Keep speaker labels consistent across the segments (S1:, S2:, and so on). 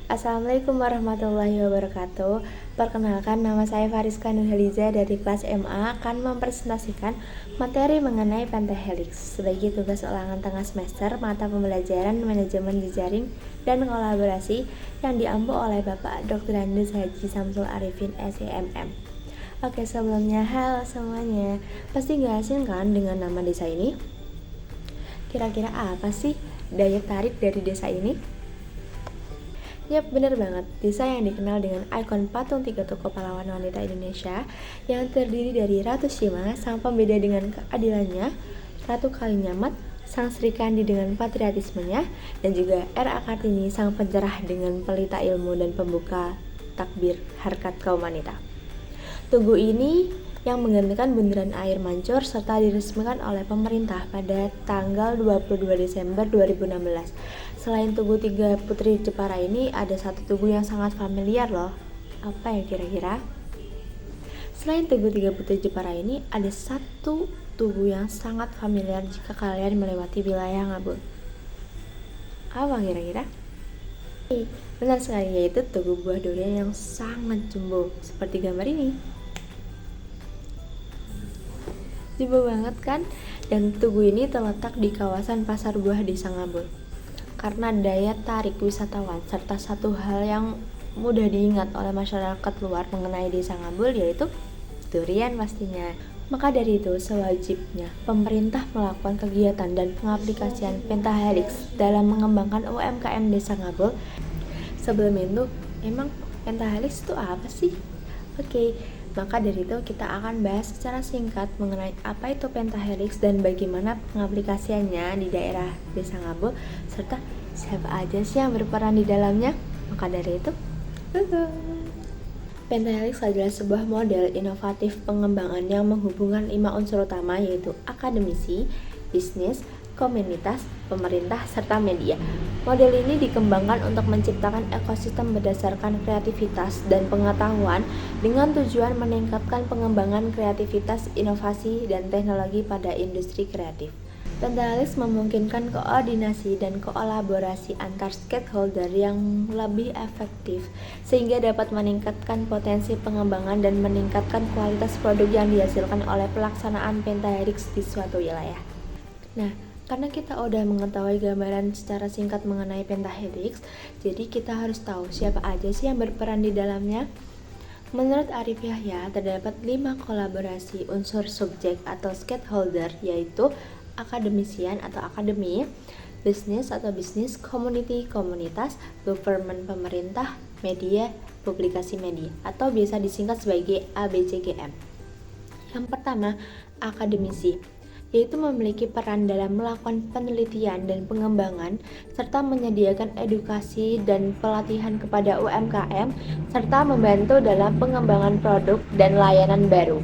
S1: Assalamualaikum warahmatullahi wabarakatuh. Perkenalkan, nama saya Fariska Nurhaliza dari kelas MA akan mempresentasikan materi mengenai pentahelix sebagai tugas ulangan tengah semester mata pembelajaran manajemen jejaring dan kolaborasi yang diampu oleh Bapak Dr. Andes Haji Samsul Arifin SEMM. Oke, sebelumnya halo semuanya. Pasti gak asing kan dengan nama desa ini? Kira-kira apa sih daya tarik dari desa ini? Yap, bener banget. Desa yang dikenal dengan ikon patung 3 tokoh pahlawan wanita Indonesia yang terdiri dari Ratu Shima, sang pembeda dengan keadilannya, Ratu Kalinyamat, sang Sri Kandi dengan patriotismenya, dan juga R.A. Kartini, sang pencerah dengan pelita ilmu dan pembuka takbir harkat kaum wanita. Tugu ini yang menggantikan bundaran air Mancur serta diresmikan oleh pemerintah pada tanggal 22 Desember 2016. Selain Tugu Tiga Putri Jepara ini, ada satu tugu yang sangat familiar loh. Apa ya kira-kira? Selain Tugu Tiga Putri Jepara ini, ada satu tugu yang sangat familiar jika kalian melewati wilayah Ngabul. Apa kira-kira? Benar sekali, yaitu Tugu Buah Durian yang sangat jumbo seperti gambar ini. Jumbo banget kan? Dan tugu ini terletak di kawasan Pasar Buah Desa Ngabul. Karena daya tarik wisatawan serta satu hal yang mudah diingat oleh masyarakat luar mengenai Desa Ngabul yaitu durian pastinya. Maka dari itu sewajibnya pemerintah melakukan kegiatan dan pengaplikasian pentahelix dalam mengembangkan UMKM Desa Ngabul. Sebelum itu, emang pentahelix itu apa sih? Oke, maka dari itu kita akan bahas secara singkat mengenai apa itu pentahelix dan bagaimana pengaplikasiannya di daerah Desa Ngabul serta siapa aja sih yang berperan di dalamnya. Maka dari itu, pentahelix adalah sebuah model inovatif pengembangan yang menghubungkan 5 unsur utama yaitu akademisi, bisnis, komunitas, pemerintah, serta media. Model ini dikembangkan untuk menciptakan ekosistem berdasarkan kreativitas dan pengetahuan dengan tujuan meningkatkan pengembangan kreativitas, inovasi, dan teknologi pada industri kreatif. Pentahelix memungkinkan koordinasi dan kolaborasi antar stakeholder yang lebih efektif sehingga dapat meningkatkan potensi pengembangan dan meningkatkan kualitas produk yang dihasilkan oleh pelaksanaan pentahelix di suatu wilayah. Nah, karena kita udah mengetahui gambaran secara singkat mengenai pentahelix, jadi kita harus tahu siapa aja sih yang berperan di dalamnya. Menurut Arif Yahya, terdapat 5 kolaborasi unsur subjek atau stakeholder yaitu akademisian atau akademi, bisnis atau bisnis, community komunitas, government pemerintah, media publikasi media atau biasa disingkat sebagai ABCGM. Yang pertama, akademisi, yaitu memiliki peran dalam melakukan penelitian dan pengembangan serta menyediakan edukasi dan pelatihan kepada UMKM serta membantu dalam pengembangan produk dan layanan baru.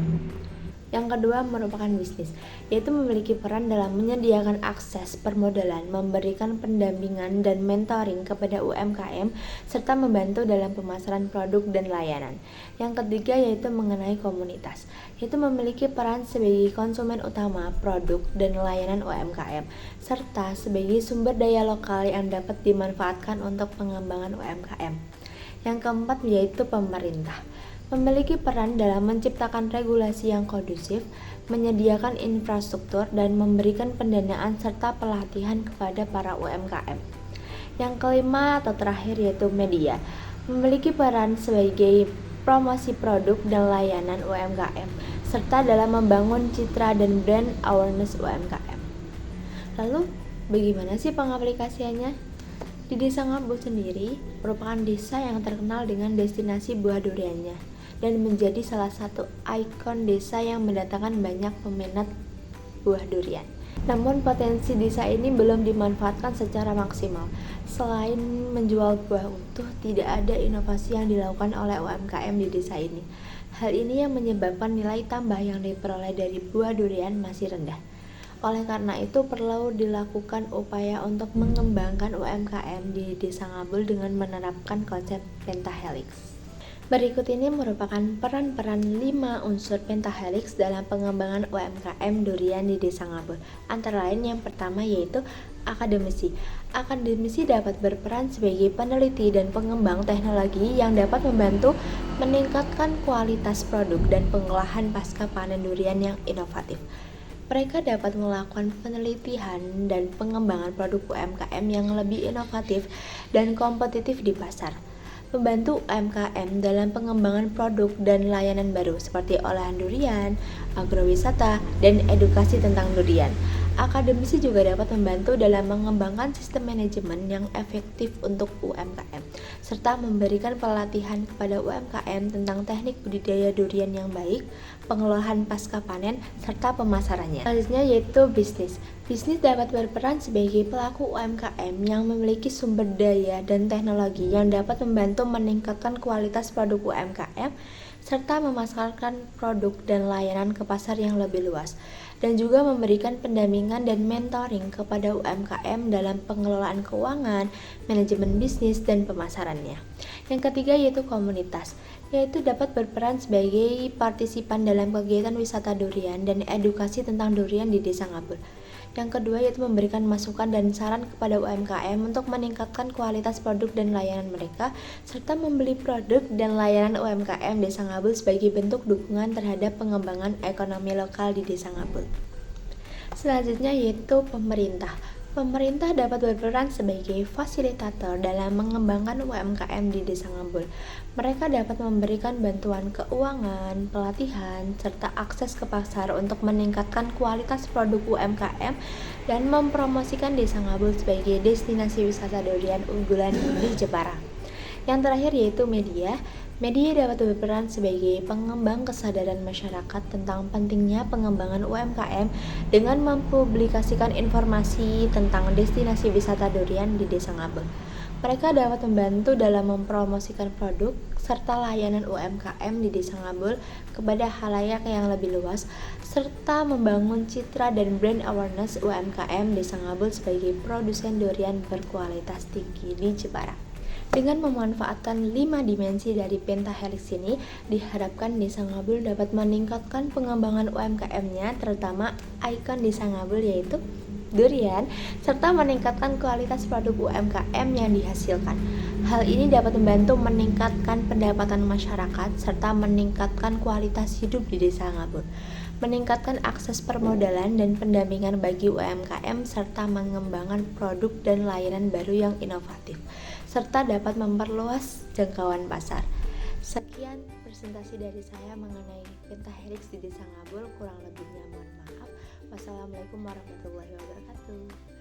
S1: Yang kedua merupakan bisnis, yaitu memiliki peran dalam menyediakan akses permodalan, memberikan pendampingan dan mentoring kepada UMKM, serta membantu dalam pemasaran produk dan layanan. Yang ketiga yaitu mengenai komunitas, yaitu memiliki peran sebagai konsumen utama produk dan layanan UMKM, serta sebagai sumber daya lokal yang dapat dimanfaatkan untuk pengembangan UMKM. Yang keempat yaitu pemerintah, memiliki peran dalam menciptakan regulasi yang kondusif, menyediakan infrastruktur, dan memberikan pendanaan serta pelatihan kepada para UMKM. Yang kelima atau terakhir yaitu media, memiliki peran sebagai promosi produk dan layanan UMKM, serta dalam membangun citra dan brand awareness UMKM. Lalu, bagaimana sih pengaplikasiannya? Di Desa Ngabul sendiri merupakan desa yang terkenal dengan destinasi buah duriannya dan menjadi salah satu ikon desa yang mendatangkan banyak peminat buah durian. Namun potensi desa ini belum dimanfaatkan secara maksimal. Selain menjual buah utuh, tidak ada inovasi yang dilakukan oleh UMKM di desa ini. Hal ini yang menyebabkan nilai tambah yang diperoleh dari buah durian masih rendah. Oleh karena itu perlu dilakukan upaya untuk mengembangkan UMKM di Desa Ngabul dengan menerapkan konsep pentahelix. Berikut ini merupakan peran-peran 5 unsur pentahelix dalam pengembangan UMKM durian di Desa Ngabul. Antara lain yang pertama yaitu Akademisi. Akademisi dapat berperan sebagai peneliti dan pengembang teknologi yang dapat membantu meningkatkan kualitas produk dan pengolahan pasca panen durian yang inovatif. Mereka dapat melakukan penelitian dan pengembangan produk UMKM yang lebih inovatif dan kompetitif di pasar. Membantu UMKM dalam pengembangan produk dan layanan baru seperti olahan durian, agrowisata, dan edukasi tentang durian. Akademisi juga dapat membantu dalam mengembangkan sistem manajemen yang efektif untuk UMKM, serta memberikan pelatihan kepada UMKM tentang teknik budidaya durian yang baik, pengelolaan pasca panen, serta pemasarannya. Selanjutnya yaitu bisnis. Bisnis dapat berperan sebagai pelaku UMKM yang memiliki sumber daya dan teknologi yang dapat membantu meningkatkan kualitas produk UMKM serta memasarkan produk dan layanan ke pasar yang lebih luas, dan juga memberikan pendampingan dan mentoring kepada UMKM dalam pengelolaan keuangan, manajemen bisnis, dan pemasarannya. Yang ketiga yaitu komunitas, yaitu dapat berperan sebagai partisipan dalam kegiatan wisata durian dan edukasi tentang durian di Desa Ngabul. Yang kedua yaitu memberikan masukan dan saran kepada UMKM untuk meningkatkan kualitas produk dan layanan mereka, serta membeli produk dan layanan UMKM Desa Ngabul sebagai bentuk dukungan terhadap pengembangan ekonomi lokal di Desa Ngabul. Selanjutnya yaitu pemerintah. Pemerintah dapat berperan sebagai fasilitator dalam mengembangkan UMKM di Desa Ngabul. Mereka dapat memberikan bantuan keuangan, pelatihan, serta akses ke pasar untuk meningkatkan kualitas produk UMKM dan mempromosikan Desa Ngabul sebagai destinasi wisata durian unggulan di Jepara. Yang terakhir yaitu media. Media dapat berperan sebagai pengembang kesadaran masyarakat tentang pentingnya pengembangan UMKM dengan mempublikasikan informasi tentang destinasi wisata durian di Desa Ngabul. Mereka dapat membantu dalam mempromosikan produk serta layanan UMKM di Desa Ngabul kepada khalayak yang lebih luas, serta membangun citra dan brand awareness UMKM Desa Ngabul sebagai produsen durian berkualitas tinggi di Jepara. Dengan memanfaatkan 5 dimensi dari pentahelix ini, diharapkan Desa Ngabul dapat meningkatkan pengembangan UMKM-nya, terutama ikon Desa Ngabul yaitu durian, serta meningkatkan kualitas produk UMKM yang dihasilkan. Hal ini dapat membantu meningkatkan pendapatan masyarakat serta meningkatkan kualitas hidup di Desa Ngabul, meningkatkan akses permodalan dan pendampingan bagi UMKM serta mengembangkan produk dan layanan baru yang inovatif, serta dapat memperluas jangkauan pasar. Sekian presentasi dari saya mengenai pentahelix di Desa Ngabul, kurang lebihnya mohon maaf. Wassalamualaikum warahmatullahi wabarakatuh.